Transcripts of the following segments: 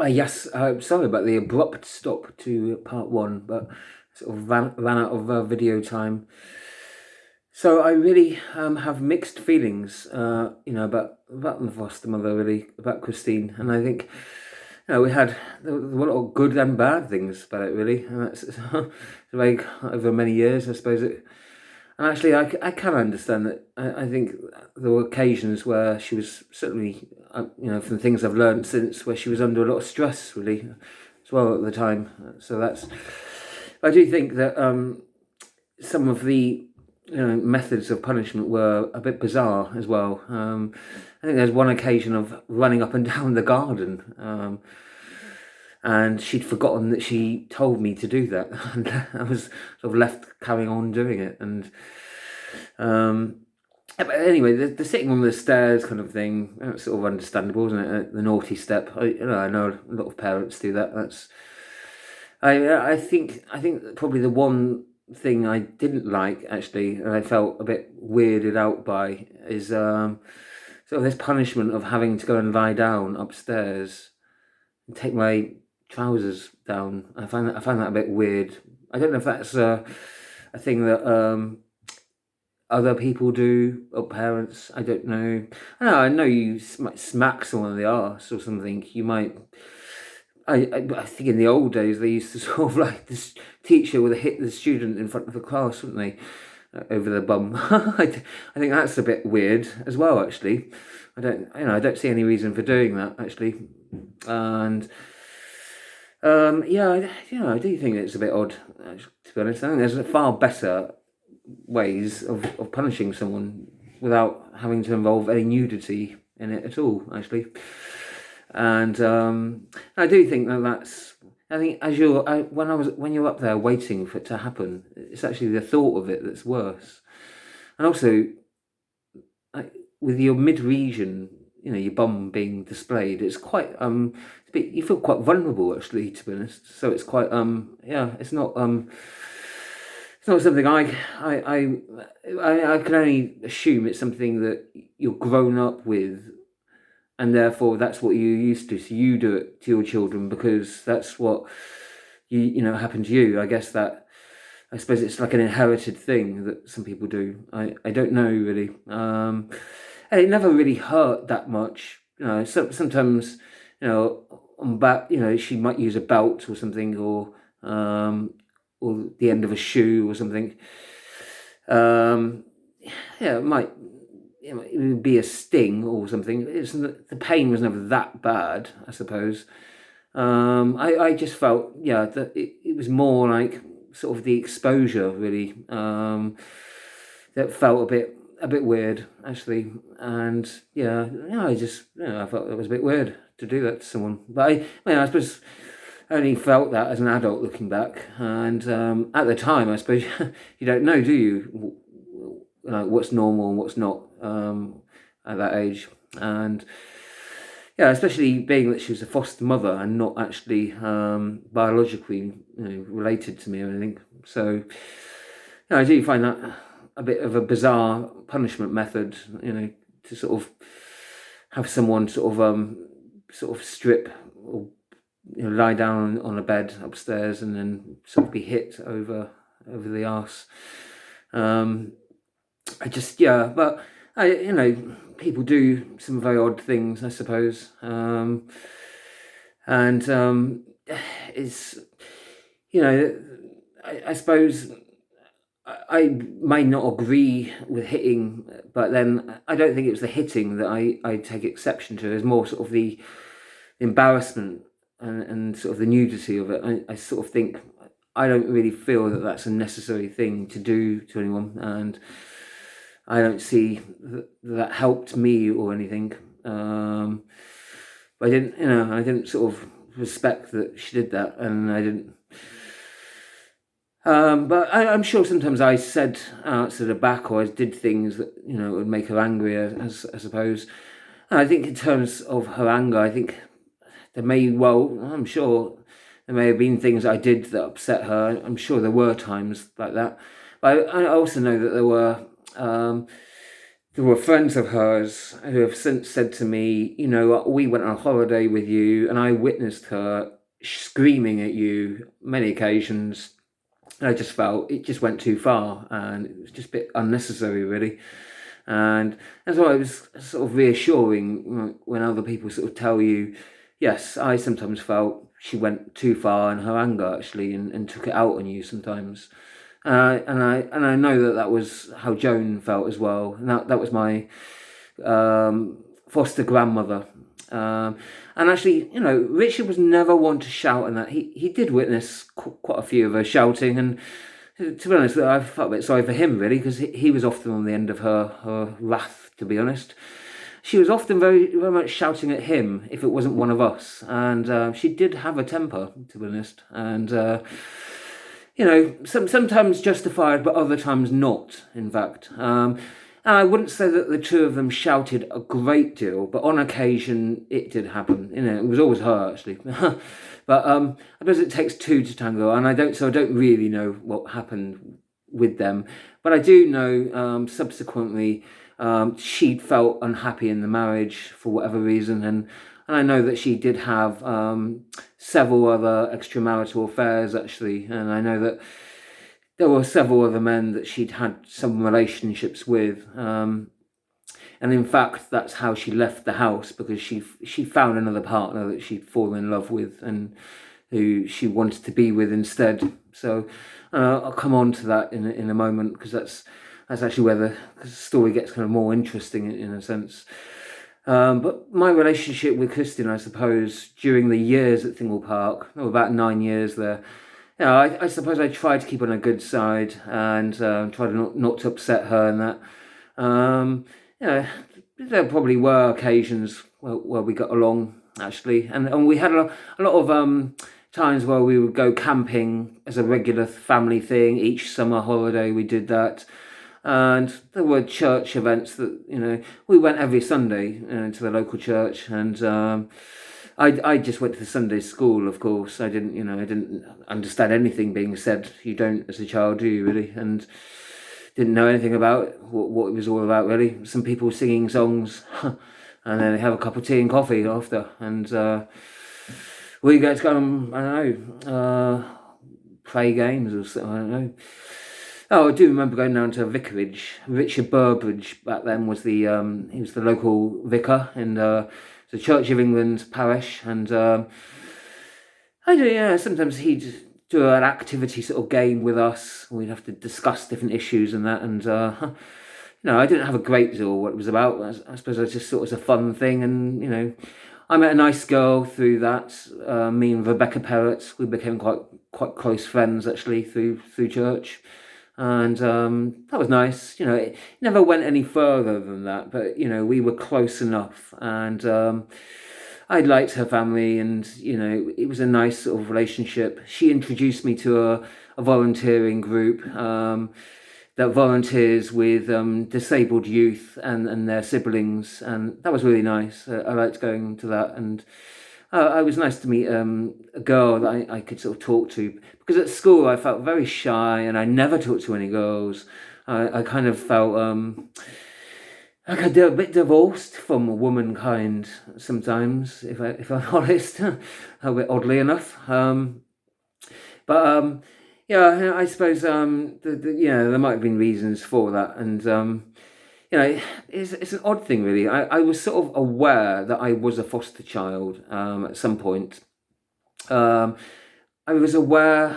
Yes, sorry about the abrupt stop to part one, but sort of ran out of video time. So I really have mixed feelings, about the foster mother, really, about Christine, and I think, there were a lot of good and bad things about it, really, and that's like over many years, I suppose it. And actually, I can understand that. I think there were occasions where she was certainly, from things I've learned since, where she was under a lot of stress, really, as well at the time. So that's. I do think that some of the methods of punishment were a bit bizarre as well. I think there's one occasion of running up and down the garden. And she'd forgotten that she told me to do that, and I was sort of left carrying on doing it. And but anyway, the sitting on the stairs kind of thing, that's sort of understandable, isn't it? The naughty step. I know a lot of parents do that. I think probably the one thing I didn't like, actually, and I felt a bit weirded out by, is sort of this punishment of having to go and lie down upstairs and take my trousers down. I find that a bit weird. I don't know if that's a thing that other people do, or parents. I don't know. I know you might smack someone in the arse or something. You might. I think in the old days they used to sort of like this teacher would hit the student in front of the class, wouldn't they? Over the bum. I think that's a bit weird as well. Actually, I don't see any reason for doing that, actually. And I do think it's a bit odd, to be honest. I think there's far better ways of punishing someone without having to involve any nudity in it at all, actually. And I do think that's. I think when you're up there waiting for it to happen, it's actually the thought of it that's worse. And also, with your mid region, your bum being displayed, it's quite you feel quite vulnerable, actually, to be honest. So it's quite it's not something I can only assume it's something that you're grown up with, and therefore that's what you're used to. So you do it to your children because that's what happened to you. I suppose it's like an inherited thing that some people do. I don't know, really. And it never really hurt that much. Sometimes, on back, she might use a belt or something, or the end of a shoe or something. It might, it would be a sting or something. The pain was never that bad, I suppose. I just felt, that it was more like sort of the exposure, really, that felt a bit weird, actually. And I felt it was a bit weird to do that to someone. But I suppose I only felt that as an adult looking back. And at the time, I suppose you don't know, do you? What's normal and what's not at that age. And especially being that she was a foster mother and not actually biologically related to me or anything. So I do find that a bit of a bizarre punishment method, to sort of have someone sort of strip or lie down on a bed upstairs and then sort of be hit over the arse. But people do some very odd things, I suppose. It's, I suppose I may not agree with hitting, but then I don't think it was the hitting that I take exception to. It's more sort of the embarrassment and sort of the nudity of it. I sort of think I don't really feel that that's a necessary thing to do to anyone, and I don't see that helped me or anything. But I didn't sort of respect that she did that, and I didn't. But I'm sure sometimes I said to the back, or I did things that would make her angry, I suppose. And I think in terms of her anger, I think I'm sure there may have been things I did that upset her. I'm sure there were times like that. But I also know that there were there were friends of hers who have since said to me, you know, we went on a holiday with you and I witnessed her screaming at you many occasions. And I just felt it just went too far and it was just a bit unnecessary, really. And so it was sort of reassuring when other people sort of tell you, yes, I sometimes felt she went too far in her anger, actually, and took it out on you sometimes. And I know that that was how Joan felt as well. And that was my foster grandmother. And actually, you know, Richard was never one to shout, and that he did witness quite a few of her shouting. And to be honest, I felt a bit sorry for him, really, because he was often on the end of her wrath, to be honest. She was often very, very much shouting at him if it wasn't one of us. And she did have a temper, to be honest. And, you know, sometimes justified, but other times not, in fact. And I wouldn't say that the two of them shouted a great deal, but on occasion it did happen. You know, it was always her, actually. But I suppose it takes two to tango, and I don't really know what happened with them. But I do know subsequently she felt unhappy in the marriage for whatever reason, and I know that she did have several other extramarital affairs, actually, and I know that there were several other men that she'd had some relationships with. And in fact, that's how she left the house, because she found another partner that she'd fallen in love with and who she wanted to be with instead. So I'll come on to that in a moment, because that's actually where the story gets kind of more interesting in a sense. But my relationship with Kristin, I suppose, during the years at Thingle Park, about 9 years there, yeah, I suppose I tried to keep on a good side and try to not to upset her and that. You know, there probably were occasions where we got along, actually, and we had a lot of times where we would go camping as a regular family thing. Each summer holiday we did that. And there were church events that, you know, we went every Sunday to the local church, and I just went to the Sunday school, of course. I didn't understand anything being said. You don't as a child, do you, really? And didn't know anything about what it was all about, really. Some people singing songs, and then they have a cup of tea and coffee after, and we get to go and, I don't know, play games or something, I don't know. Oh, I do remember going down to a vicarage. Richard Burbridge back then was he was the local vicar in the Church of England parish, and I do, yeah. Sometimes he'd do an activity sort of game with us. We'd have to discuss different issues and that, and you know, I didn't have a great deal what it was about. I suppose I just thought it was a fun thing, and you know, I met a nice girl through that. Me and Rebecca Perrott, we became quite close friends, actually, through church. And that was nice. You know, it never went any further than that, but you know, we were close enough, and I liked her family, and you know, it was a nice sort of relationship. She introduced me to a volunteering group that volunteers with disabled youth and their siblings, and that was really nice. I liked going to that, and it was nice to meet a girl that I could sort of talk to, because at school I felt very shy and I never talked to any girls. I kind of felt like I did a bit divorced from womankind sometimes, if I'm honest, a bit oddly enough. But yeah, I suppose you know, there might have been reasons for that, and you know, it's an odd thing, really. I was sort of aware that I was a foster child at some point. I was aware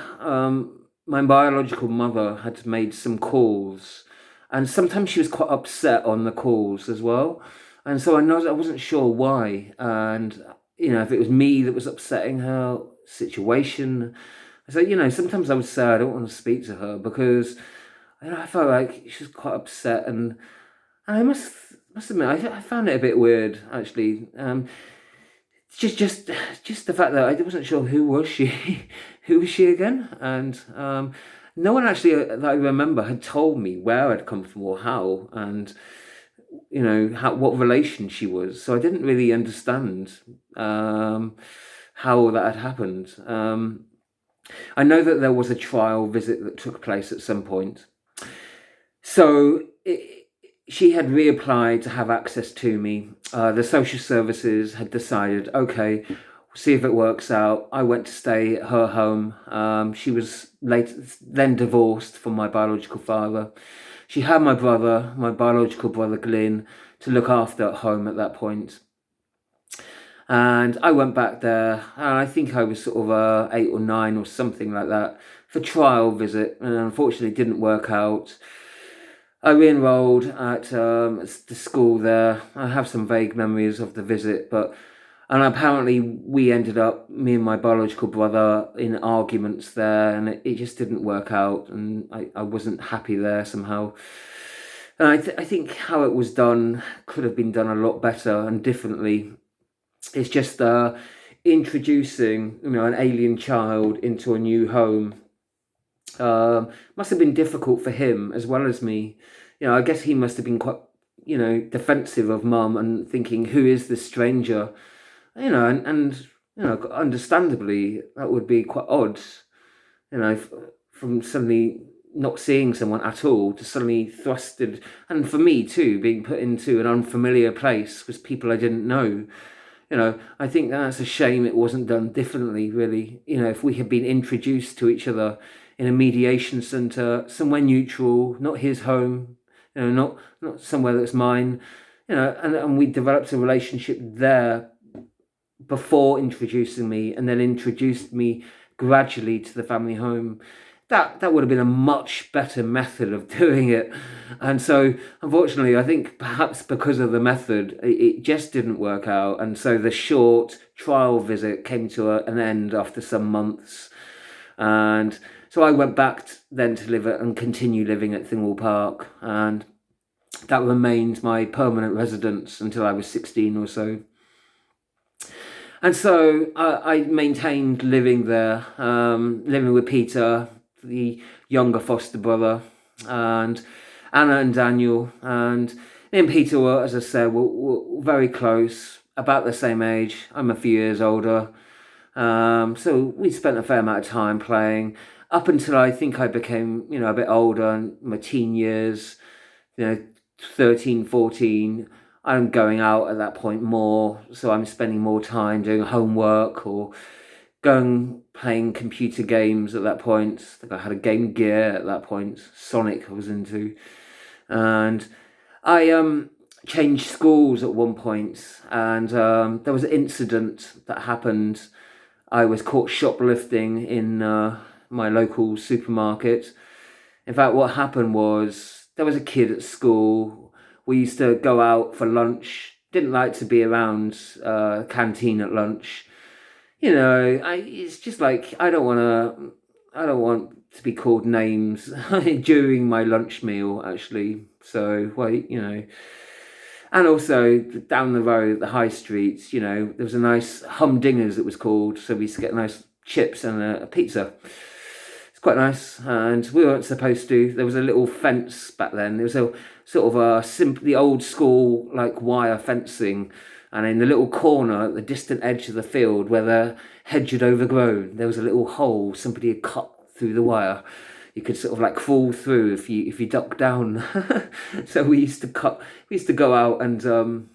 my biological mother had made some calls, and sometimes she was quite upset on the calls as well. And so I wasn't sure why, and you know, if it was me that was upsetting her situation. So you know, sometimes I would say I don't want to speak to her because you know, I felt like she was quite upset, and I must admit, I found it a bit weird, actually. Just the fact that I wasn't sure who was she, who was she again, and no one actually that I remember had told me where I'd come from or how, and you know what relation she was. So I didn't really understand how that had happened. I know that there was a trial visit that took place at some point. So she had reapplied to have access to me. The social services had decided, okay, see if it works out. I went to stay at her home. She was then divorced from my biological father. She had my brother, my biological brother Glyn, to look after at home at that point. And I went back there, and I think I was sort of 8 or 9 or something like that, for trial visit, and unfortunately it didn't work out. I re-enrolled at the school there. I have some vague memories of the visit, and apparently we ended up, me and my biological brother, in arguments there, and it just didn't work out, and I wasn't happy there somehow. And I think how it was done could have been done a lot better and differently. It's just introducing, an alien child into a new home. Must have been difficult for him as well as me. I guess he must have been quite, defensive of mum and thinking, who is this stranger? And understandably, that would be quite odd, from suddenly not seeing someone at all to suddenly thrusted, and for me too, being put into an unfamiliar place with people I didn't know. I think that's a shame it wasn't done differently, really. If we had been introduced to each other in a mediation centre, somewhere neutral, not his home, not somewhere that's mine, and we developed a relationship there before introducing me, and then introduced me gradually to the family home. That would have been a much better method of doing it. And so, unfortunately, I think perhaps because of the method, it just didn't work out. And so the short trial visit came to an end after some months. And so I went back then to live and continue living at Thingwall Park. And that remained my permanent residence until I was 16 or so. And so I maintained living there, living with Peter, the younger foster brother, and Anna and Daniel. And me and Peter were, as I said, were very close, about the same age. I'm a few years older. So we spent a fair amount of time playing, up until I think I became, a bit older, in my teen years, 13, 14. I'm going out at that point more, so I'm spending more time doing homework or playing computer games at that point. I think I had a Game Gear at that point, Sonic I was into. And I changed schools at one point, and there was an incident that happened. I was caught shoplifting in my local supermarket. In fact, what happened was, there was a kid at school. We used to go out for lunch. Didn't like to be around canteen at lunch. It's just like, I don't want to be called names during my lunch meal, actually. So, and also down the road, the high streets, there was a nice humdingers, it was called. So we used to get nice chips and a pizza. It's quite nice. And we weren't supposed to. There was a little fence back then. There was a sort of the old school, like, wire fencing. And in the little corner at the distant edge of the field where the hedge had overgrown, there was a little hole somebody had cut through the wire. You could sort of like crawl through if you duck down. So we used to go out and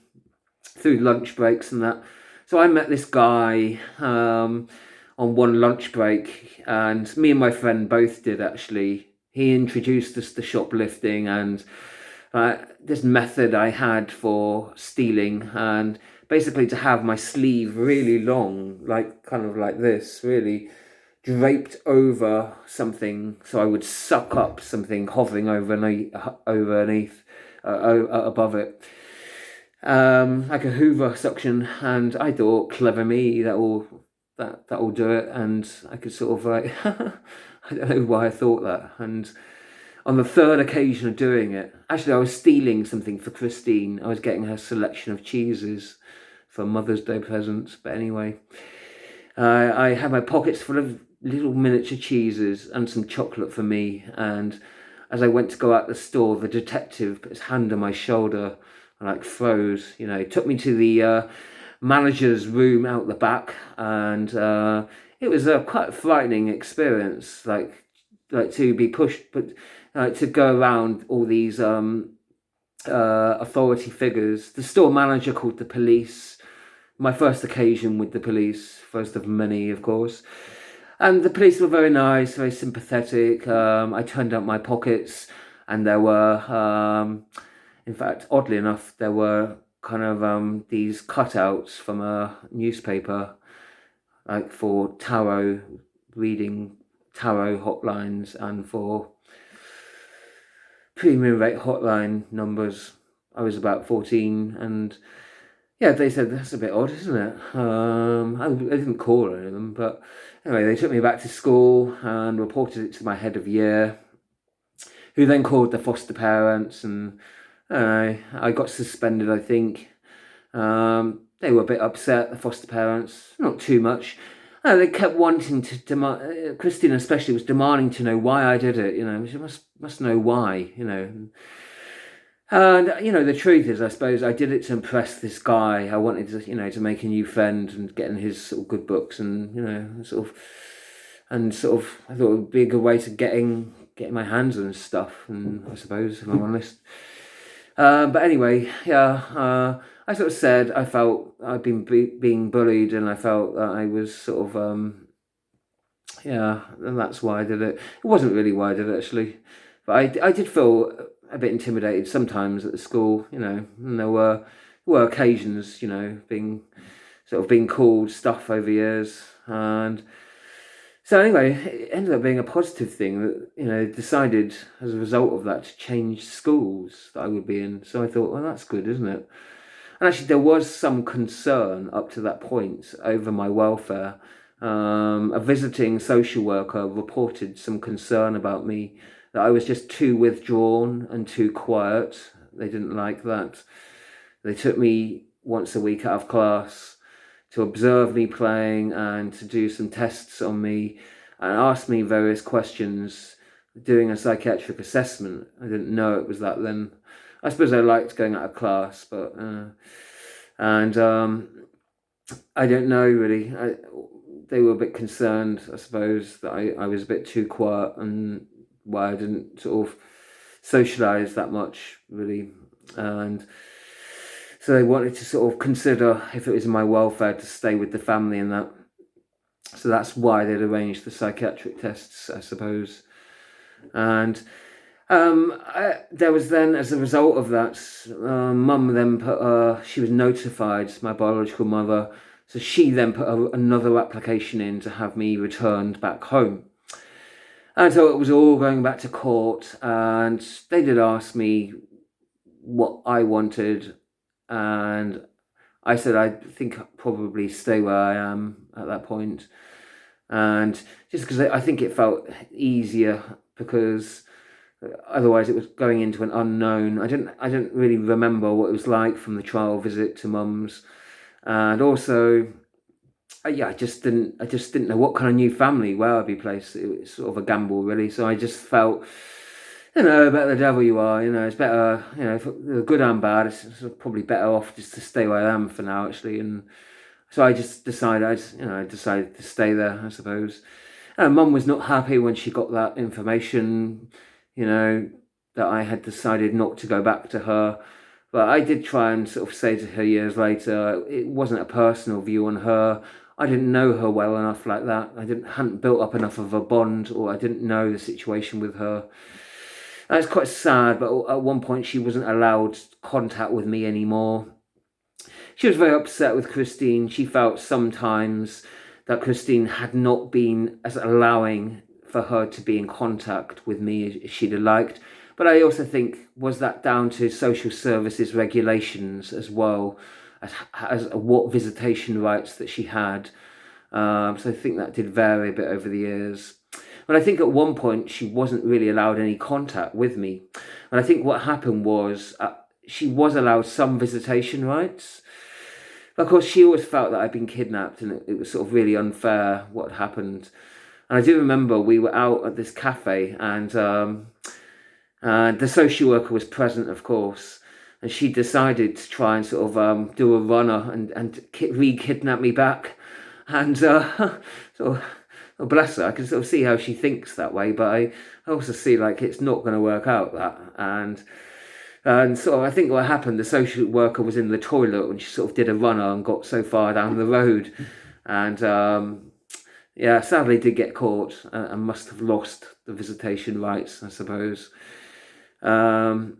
through lunch breaks and that. So I met this guy on one lunch break, and me and my friend both did, actually. He introduced us to shoplifting and this method I had for stealing, and basically to have my sleeve really long, kind of like this, really draped over something, so I would suck up something hovering underneath, above it, like a Hoover suction. And I thought, clever me, that will do it. And I could sort of like, I don't know why I thought that. And on the third occasion of doing it, actually I was stealing something for Christine. I was getting her selection of cheeses for Mother's Day presents. But anyway, I had my pockets full of little miniature cheeses and some chocolate for me. And as I went to go out the store, the detective put his hand on my shoulder and froze. He took me to the manager's room out the back, and it was a quite frightening experience, like to be pushed, but to go around all these authority figures. The store manager called the police. My first occasion with the police, first of many, of course. And the police were very nice, very sympathetic. I turned out my pockets, and there were, in fact, oddly enough, there were kind of these cutouts from a newspaper, like for tarot, reading tarot hotlines, and for premium rate hotline numbers. I was about 14, and yeah, they said, that's a bit odd, isn't it? I didn't call any of them, but anyway, they took me back to school and reported it to my head of year, who then called the foster parents, and I got suspended, I think. They were a bit upset, the foster parents, not too much. They kept wanting to demand, Christine especially was demanding to know why I did it, she must know why, And, the truth is, I suppose, I did it to impress this guy. I wanted to, to make a new friend and get in his sort of good books, and, I thought it would be a good way to getting my hands on stuff, and I suppose, if I'm honest. But anyway, yeah, I sort of said I felt I'd been being bullied, and I felt that I was sort of, yeah, and that's why I did it. It wasn't really why I did it, actually. But I did feel a bit intimidated sometimes at the school, and there were occasions, being called stuff over years. And so anyway, it ended up being a positive thing that, decided as a result of that to change schools that I would be in. So I thought, well, that's good, isn't it? And actually, there was some concern up to that point over my welfare. A visiting social worker reported some concern about me, that I was just too withdrawn and too quiet. They didn't like that. They took me once a week out of class to observe me playing and to do some tests on me and ask me various questions, doing a psychiatric assessment. I didn't know it was that then. I suppose I liked going out of class, but I don't know really. They were a bit concerned, I suppose, that I was a bit too quiet and why I didn't sort of socialise that much, really. And so they wanted to sort of consider if it was in my welfare to stay with the family and that. So that's why they'd arranged the psychiatric tests, I suppose. And there was then, as a result of that, Mum then she was notified, my biological mother, so she then put another application in to have me returned back home. And so it was all going back to court, and they did ask me what I wanted, and I said I think I'd probably stay where I am at that point. And just because I think it felt easier, because otherwise it was going into an unknown. I didn't really remember what it was like from the trial visit to Mum's, and also, yeah, I just didn't know what kind of new family where I'd be placed. It was sort of a gamble, really. So I just felt, better the devil you are. It's better, for the good and bad. It's probably better off just to stay where I am for now, actually. And so I just decided, I decided to stay there, I suppose. And Mum was not happy when she got that information, that I had decided not to go back to her. But I did try and sort of say to her years later, it wasn't a personal view on her. I didn't know her well enough like that. I hadn't built up enough of a bond, or I didn't know the situation with her. And it's quite sad, but at one point she wasn't allowed contact with me anymore. She was very upset with Christine. She felt sometimes that Christine had not been as allowing for her to be in contact with me as she'd have liked. But I also think, was that down to social services regulations as well, as what visitation rights that she had? So I think that did vary a bit over the years. But I think at one point she wasn't really allowed any contact with me. And I think what happened was she was allowed some visitation rights. Of course, she always felt that I'd been kidnapped, and it was sort of really unfair what happened. And I do remember we were out at this cafe, and the social worker was present, of course, and she decided to try and sort of do a runner and re-kidnap me back. And oh, bless her, I can sort of see how she thinks that way, but I also see like it's not going to work out, that. And And sort of, I think what happened, the social worker was in the toilet when she sort of did a runner and got so far down the road. And yeah, sadly did get caught and must have lost the visitation rights, I suppose. Um,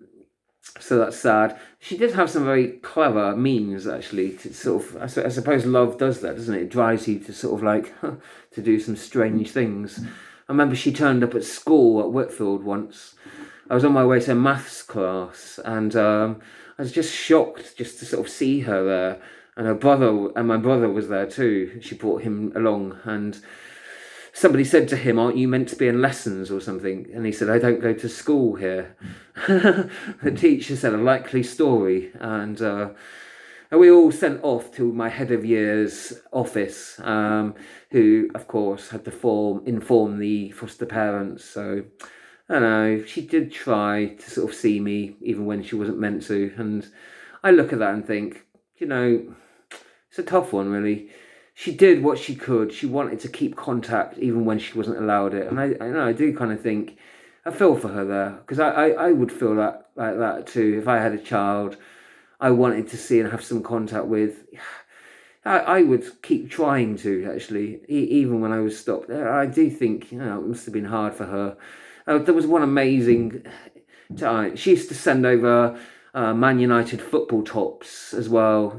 so that's sad. She did have some very clever means, actually, to sort of, I suppose love does that, doesn't it? It drives you to sort of like, to do some strange things. I remember she turned up at school at Whitfield once. I was on my way to a maths class, and I was just shocked just to sort of see her there. And my brother was there too. She brought him along, and somebody said to him, "Aren't you meant to be in lessons or something?" And he said, "I don't go to school here." The teacher said, "A likely story," and we all sent off to my head of year's office, who, of course, had to inform the foster parents. So, I don't know, she did try to sort of see me, even when she wasn't meant to. And I look at that and think, it's a tough one, really. She did what she could. She wanted to keep contact, even when she wasn't allowed it. And I do kind of think, I feel for her there, because I would feel that like that too. If I had a child I wanted to see and have some contact with, I would keep trying to, actually, even when I was stopped. I do think, it must have been hard for her. There was one amazing time. She used to send over Man United football tops as well.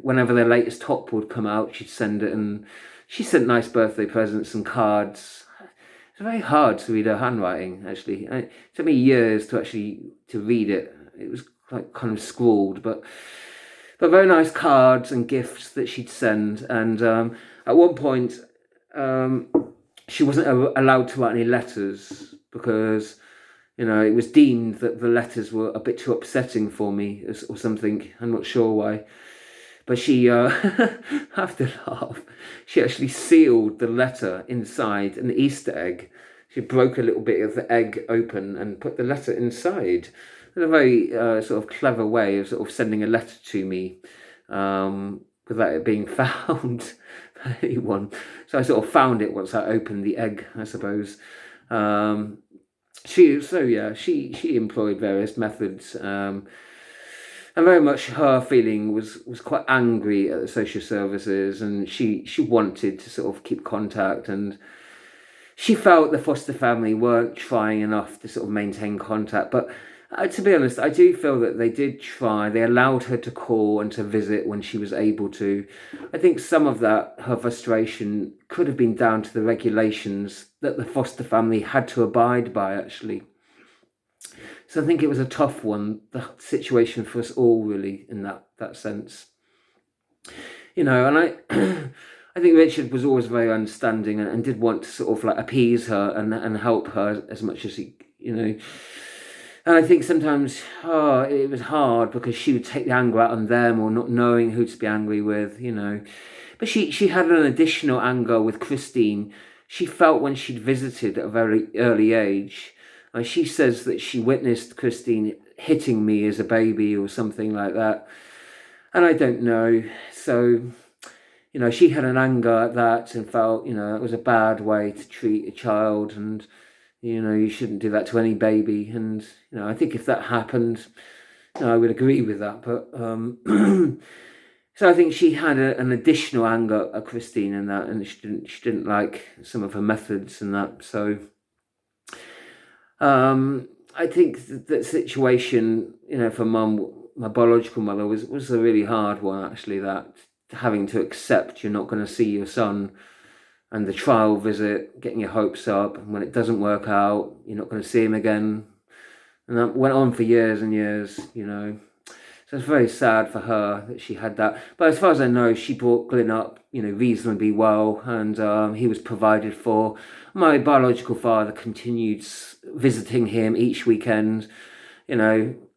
Whenever their latest top would come out, she'd send it, and she sent nice birthday presents and cards. It's very hard to read her handwriting, actually. It took me years to read it. It was like kind of scrawled, but very nice cards and gifts that she'd send. And at one point, she wasn't allowed to write any letters because, it was deemed that the letters were a bit too upsetting for me or something. I'm not sure why. But she, I have to laugh, she actually sealed the letter inside an Easter egg. She broke a little bit of the egg open and put the letter inside. It's a very sort of clever way of sort of sending a letter to me without it being found by anyone. So I sort of found it once I opened the egg, I suppose. She employed various methods. And very much her feeling was quite angry at the social services, and she wanted to sort of keep contact, and she felt the foster family weren't trying enough to sort of maintain contact. But to be honest, I do feel that they did try. They allowed her to call and to visit when she was able to. I think some of that, her frustration, could have been down to the regulations that the foster family had to abide by, actually. So I think it was a tough one, the situation for us all, really, in that sense. And I I think Richard was always very understanding and did want to sort of like appease her and help her as much as he. And I think sometimes it was hard because she would take the anger out on them or not knowing who to be angry with, But she had an additional anger with Christine. She felt when she'd visited at a very early age. She says that she witnessed Christine hitting me as a baby or something like that. And I don't know. So, she had an anger at that and felt, it was a bad way to treat a child. And, you shouldn't do that to any baby. And, I think if that happened, I would agree with that. But so I think she had an additional anger at Christine in that. And she didn't like some of her methods and that. So I think that situation, for Mum, my biological mother, was a really hard one, actually, that having to accept you're not going to see your son, and the trial visit, getting your hopes up, and when it doesn't work out, you're not going to see him again. And that went on for years and years, So it's very sad for her that she had that. But as far as I know, she brought Glyn up, reasonably well, and he was provided for. My biological father continued visiting him each weekend,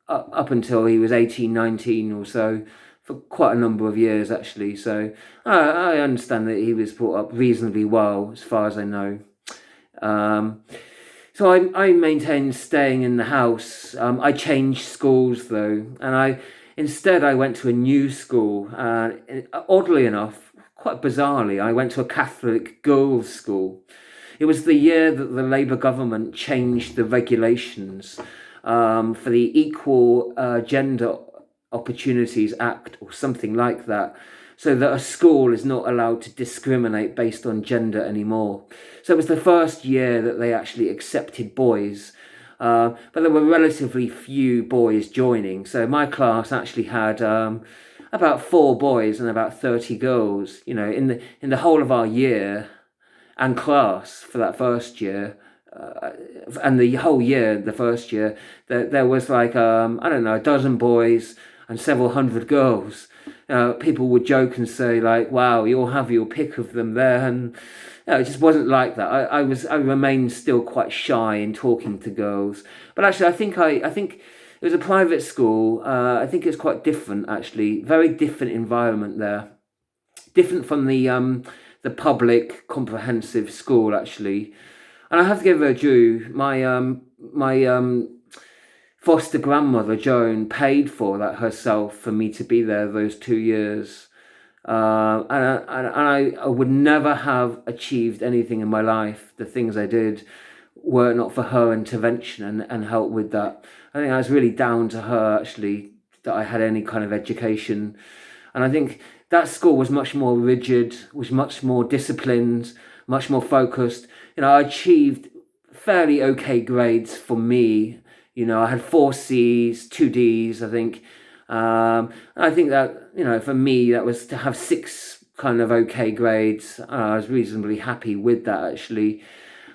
up until he was 18, 19 or so, for quite a number of years, actually. So I understand that he was brought up reasonably well, as far as I know. So I maintained staying in the house. I changed schools, though, and instead I went to a new school. Oddly enough, quite bizarrely, I went to a Catholic girls' school. It was the year that the Labour government changed the regulations for the Equal Gender Opportunities Act or something like that, so that a school is not allowed to discriminate based on gender anymore. So it was the first year that they actually accepted boys, but there were relatively few boys joining. So my class actually had about 4 boys and about 30 girls. You know, in the whole of our year and class for that first year. And the whole year, the first year, there was like, I don't know, a dozen boys and several hundred girls. People would joke and say like, wow, you'll have your pick of them there. And it just wasn't like that. I remained still quite shy in talking to girls. But actually, I think it was a private school. I think it's quite different, actually. Very different environment there. Different from the public comprehensive school, actually. And I have to give her due. My foster grandmother Joan paid for that herself for me to be there those 2 years. I would never have achieved anything in my life. The things I did were not for her intervention and help with that. I think I was really down to her, actually, that I had any kind of education. And I think that school was much more rigid, was much more disciplined, much more focused. You know, I achieved fairly okay grades for me. You know, I had 4 C's, 2 D's, I think. I think that, you know, for me, that was to have 6 kind of okay grades. I was reasonably happy with that, actually.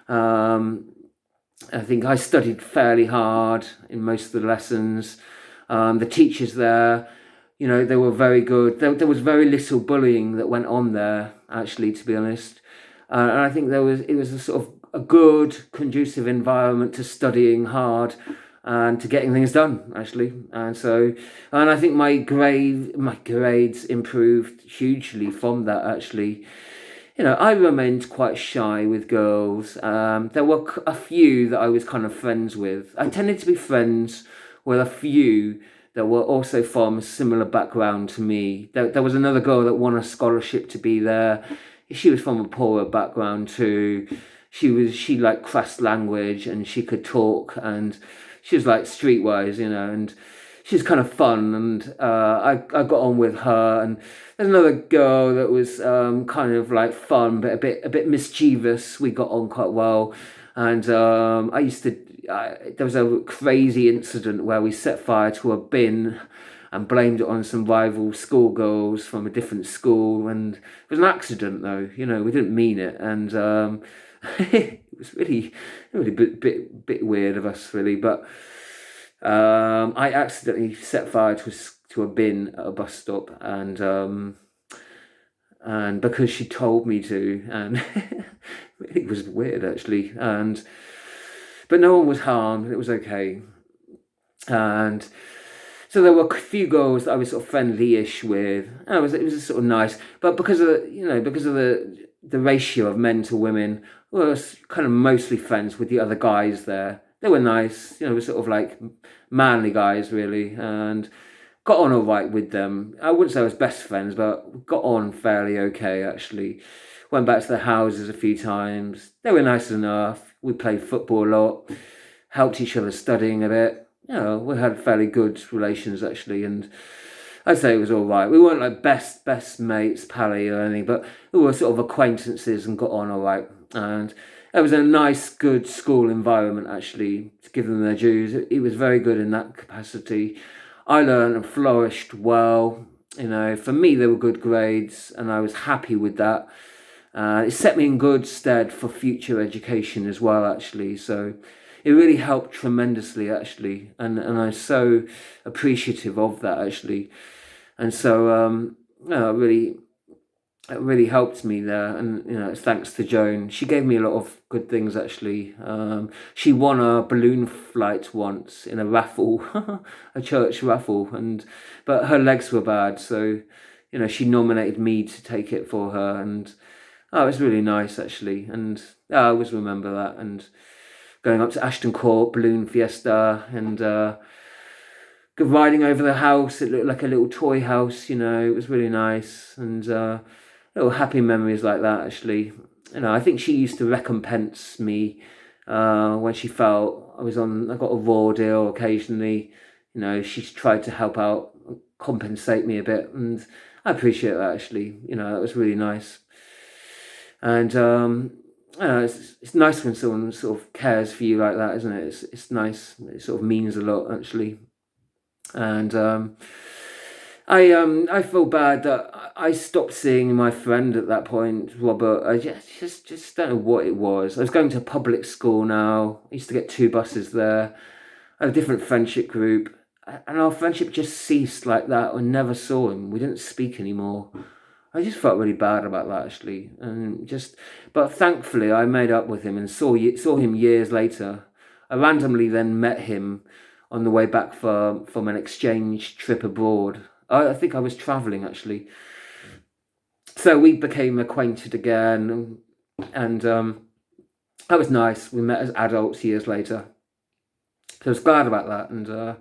I think I studied fairly hard in most of the lessons. The teachers there, you know, they were very good. There was very little bullying that went on there, actually, to be honest. And I think it was a sort of a good, conducive environment to studying hard and to getting things done, actually. And I think my grades improved hugely from that, actually. You know, I remained quite shy with girls. There were a few that I was kind of friends with. I tended to be friends with a few that were also from a similar background to me. There was another girl that won a scholarship to be there. She was from a poorer background too. She liked crass language and she could talk and she was like streetwise, you know, and she's kind of fun, and I got on with her. And there's another girl that was kind of like fun but a bit mischievous. We got on quite well, and there was a crazy incident where we set fire to a bin and blamed it on some rival schoolgirls from a different school, and it was an accident though. You know, we didn't mean it, and it was really bit weird of us, really, but. I accidentally set fire to a bin at a bus stop, and because she told me to, and it was weird, actually. But no one was harmed. It was okay. And so there were a few girls that I was sort of friendly-ish with. And it was sort of nice, but because of the ratio of men to women, I was kind of mostly friends with the other guys there. They were nice, you know, sort of like manly guys, really, and got on all right with them. I wouldn't say I was best friends, but got on fairly okay, actually. Went back to their houses a few times. They were nice enough. We played football a lot, helped each other studying a bit. You know, we had fairly good relations, actually, and I'd say it was all right. We weren't like best mates, pally or anything, but we were sort of acquaintances and got on all right. And it was a nice, good school environment, actually, to give them their dues. It was very good in that capacity. I learned and flourished well. You know, for me, they were good grades, and I was happy with that. It set me in good stead for future education as well, actually. So it really helped tremendously, actually, and I'm so appreciative of that, actually. And so, it really helped me there, and you know, it's thanks to Joan. She gave me a lot of good things, actually. She won a balloon flight once in a raffle, a church raffle, but her legs were bad, so you know, she nominated me to take it for her, and it was really nice, actually. And I always remember that. And going up to Ashton Court balloon fiesta, and riding over the house. It looked like a little toy house, you know. It was really nice, and little happy memories like that, actually. You know, I think she used to recompense me when she felt I got a raw deal occasionally. She's tried to help out, compensate me a bit, and I appreciate that actually. That was really nice. And it's nice when someone sort of cares for you like that, isn't it? It's nice. It sort of means a lot actually. And I feel bad that I stopped seeing my friend at that point, Robert. I just don't know what it was. I was going to public school now. I used to get 2 buses there. I have a different friendship group, and our friendship just ceased like that. I never saw him. We didn't speak anymore. I just felt really bad about that actually, but thankfully I made up with him and saw him years later. I randomly then met him on the way back from an exchange trip abroad. I think I was travelling actually, so we became acquainted again, and that was nice. We met as adults years later, so I was glad about that, and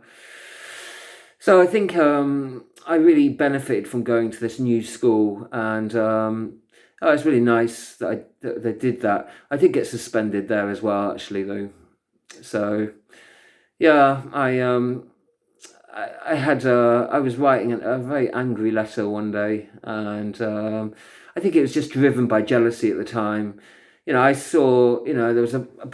so I think I really benefited from going to this new school, and it's really nice that they did that. I did get suspended there as well, actually, though. So yeah, I was writing a very angry letter one day, and I think it was just driven by jealousy at the time. I saw, there was not a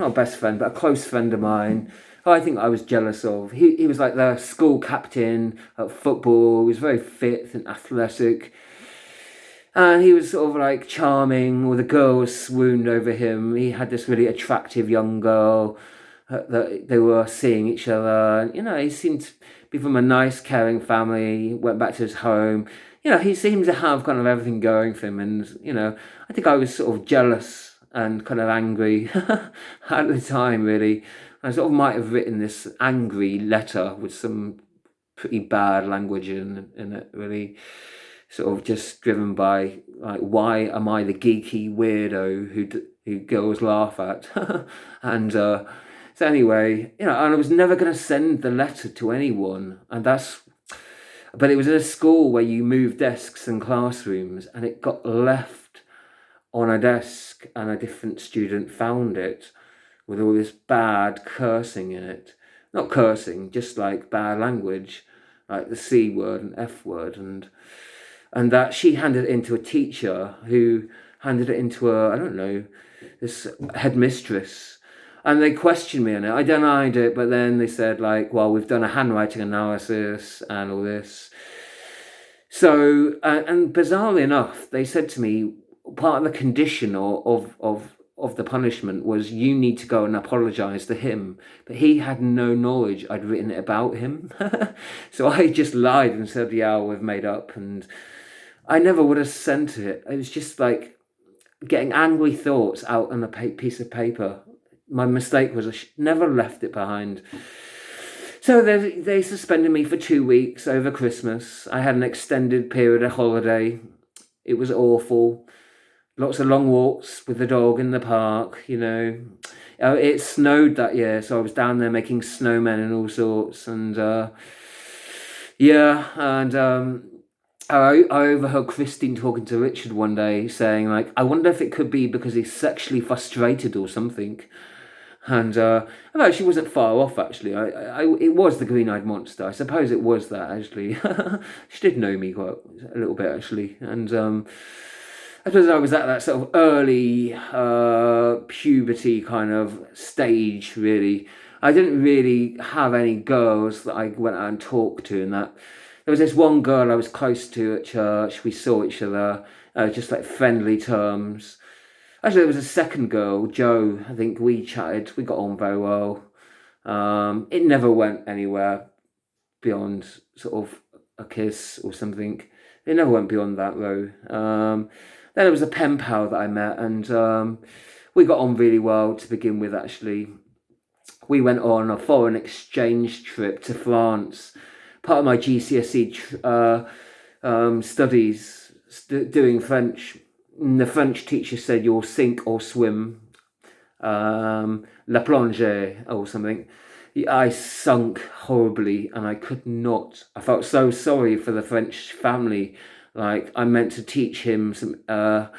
best friend, but a close friend of mine who I think I was jealous of. He was like the school captain at football. He was very fit and athletic. And he was sort of like charming. All the girls swooned over him. He had this really attractive young girl that they were seeing each other. He seemed to be from a nice, caring family. He went back to his home. He seemed to have kind of everything going for him. And, I think I was sort of jealous and kind of angry at the time, really. I sort of might have written this angry letter with some pretty bad language in it, really. Sort of just driven by, like, why am I the geeky weirdo who girls laugh at? And so anyway, and I was never going to send the letter to anyone. But it was in a school where you move desks and classrooms, and it got left on a desk, and a different student found it with all this bad cursing in it. Not cursing, just like bad language, like the C word and F word, and that she handed it into a teacher who handed it into this headmistress. And they questioned me on it. I denied it, but then they said, like, well, we've done a handwriting analysis and all this. So, and bizarrely enough, they said to me, part of the condition of the punishment was you need to go and apologise to him. But he had no knowledge I'd written it about him. So I just lied and said, yeah, we've made up. And I never would have sent it. It was just like getting angry thoughts out on a piece of paper. My mistake was I never left it behind. So they suspended me for 2 weeks over Christmas. I had an extended period of holiday. It was awful. Lots of long walks with the dog in the park, It snowed that year, so I was down there making snowmen and all sorts. And I overheard Christine talking to Richard one day saying, like, I wonder if it could be because he's sexually frustrated or something. And she wasn't far off, actually. It was the green-eyed monster. I suppose it was that, actually. She did know me quite a little bit, actually. And I suppose I was at that sort of early puberty kind of stage, really. I didn't really have any girls that I went out and talked to, and that. There was this one girl I was close to at church. We saw each other, just like friendly terms. Actually, there was a second girl, Jo. I think we chatted. We got on very well. It never went anywhere beyond sort of a kiss or something. It never went beyond that, though. Then there was a pen pal that I met, and we got on really well to begin with, actually. We went on a foreign exchange trip to France. Part of my GCSE studies, doing French. And the French teacher said, you'll sink or swim, la plongée or something. I sunk horribly, and I could not. I felt so sorry for the French family. Like, I meant to teach him a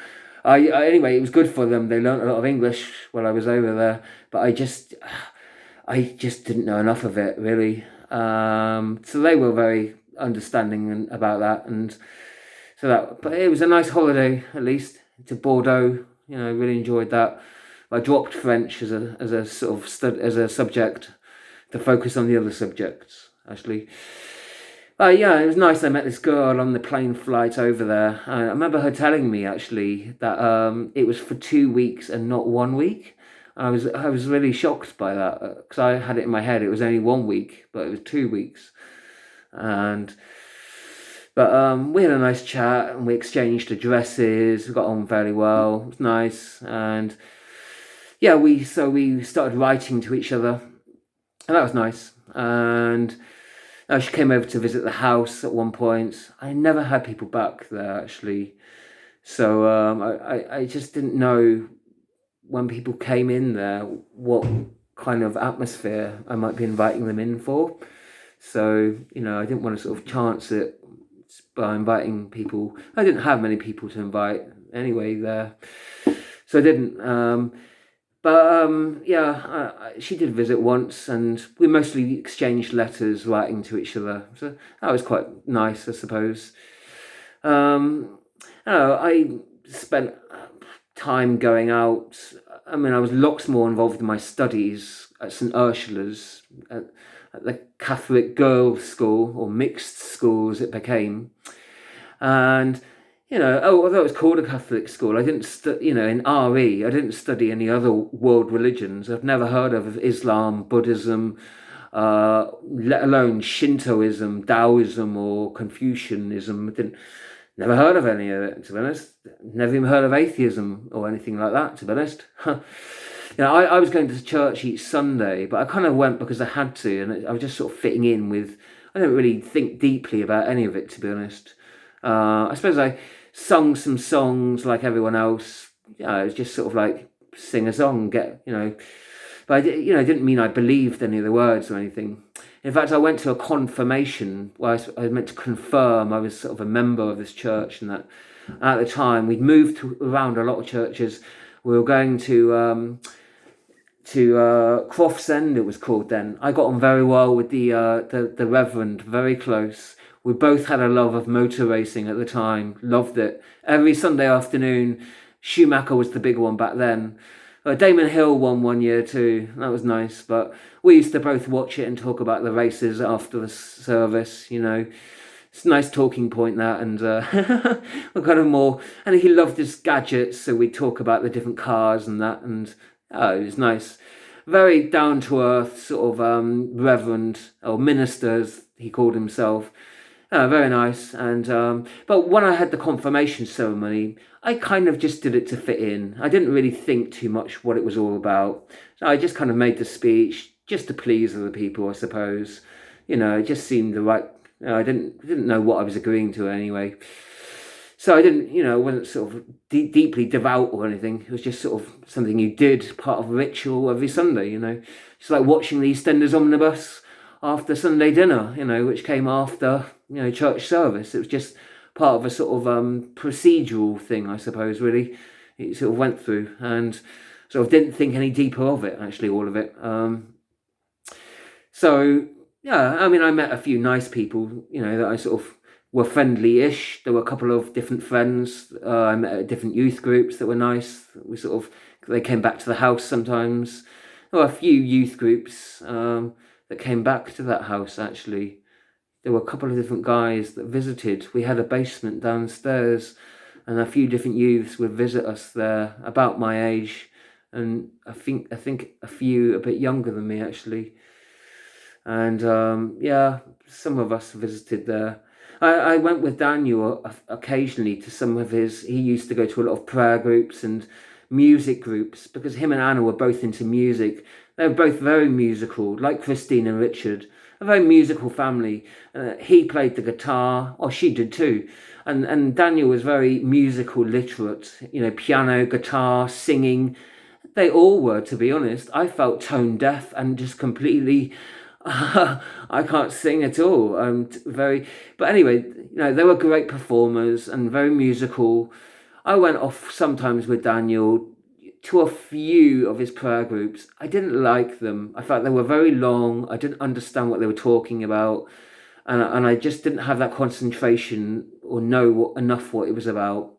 Anyway, it was good for them. They learnt a lot of English while I was over there, but I just didn't know enough of it really. So they were very understanding about that, and but it was a nice holiday at least to Bordeaux. Really enjoyed that. I dropped French as a sort of as a subject to focus on the other subjects actually. Yeah, it was nice. I met this girl on the plane flight over there. I remember her telling me actually that it was for 2 weeks and not 1 week. I was really shocked by that because I had it in my head it was only 1 week, but it was 2 weeks. And but we had a nice chat and we exchanged addresses. We got on very well. It was nice, and yeah, we started writing to each other, and that was nice. And she came over to visit the house at one point. I never had people back there actually, so I just didn't know when people came in there what kind of atmosphere I might be inviting them in for. So I didn't want to sort of chance it by inviting people. I didn't have many people to invite anyway there, so I didn't. Yeah, she did visit once, and we mostly exchanged letters, writing to each other. So that was quite nice, I suppose. I spent time going out. I mean, I was lots more involved in my studies at St Ursula's, at the Catholic girls' school, or mixed school as it became. And although it was called a Catholic school, I didn't in RE, I didn't study any other world religions. I've never heard of Islam, Buddhism, let alone Shintoism, Taoism, or Confucianism. Never heard of any of it, to be honest. Never even heard of atheism or anything like that, to be honest. I was going to church each Sunday, but I kind of went because I had to, and I was just sort of fitting in with. I don't really think deeply about any of it, to be honest. I suppose I sung some songs like everyone else. It was just sort of like sing a song, but I didn't mean I believed any of the words or anything. In fact, I went to a confirmation where I was meant to confirm I was sort of a member of this church, and that at the time we'd moved around a lot of churches. We were going to Crofts End, it was called then. I got on very well with the Reverend, very close. We both had a love of motor racing at the time, loved it. Every Sunday afternoon, Schumacher was the big one back then. Damon Hill won one year too, that was nice, but we used to both watch it and talk about the races after the service, It's a nice talking point, that, and we're kind of more, and he loved his gadgets, so we'd talk about the different cars and that, and it was nice. Very down-to-earth sort of reverend, or minister as he called himself. Very nice. And but when I had the confirmation ceremony, I kind of just did it to fit in. I didn't really think too much what it was all about. So I just kind of made the speech just to please other people, I suppose. It just seemed the right. I didn't know what I was agreeing to anyway. So I didn't, wasn't sort of deeply devout or anything. It was just sort of something you did, part of a ritual every Sunday, It's like watching the EastEnders omnibus after Sunday dinner, which came after, church service. It was just part of a sort of procedural thing, I suppose, really. It sort of went through, and sort of didn't think any deeper of it, actually, all of it. So, yeah, I mean, I met a few nice people, that I sort of were friendly-ish. There were a couple of different friends I met at different youth groups that were nice. They came back to the house sometimes. There were a few youth groups that came back to that house, actually. There were a couple of different guys that visited. We had a basement downstairs, and a few different youths would visit us there, about my age, and I think a few a bit younger than me, actually. And some of us visited there. I went with Daniel occasionally to some of his. He used to go to a lot of prayer groups and music groups, because him and Anna were both into music. They were both very musical, like Christine and Richard, a very musical family. He played the guitar, or she did too. And Daniel was very musical literate, piano, guitar, singing. They all were, to be honest. I felt tone deaf and just completely, I can't sing at all. But anyway, they were great performers and very musical. I went off sometimes with Daniel to a few of his prayer groups. I didn't like them. I felt they were very long. I didn't understand what they were talking about, and I just didn't have that concentration or know enough what it was about.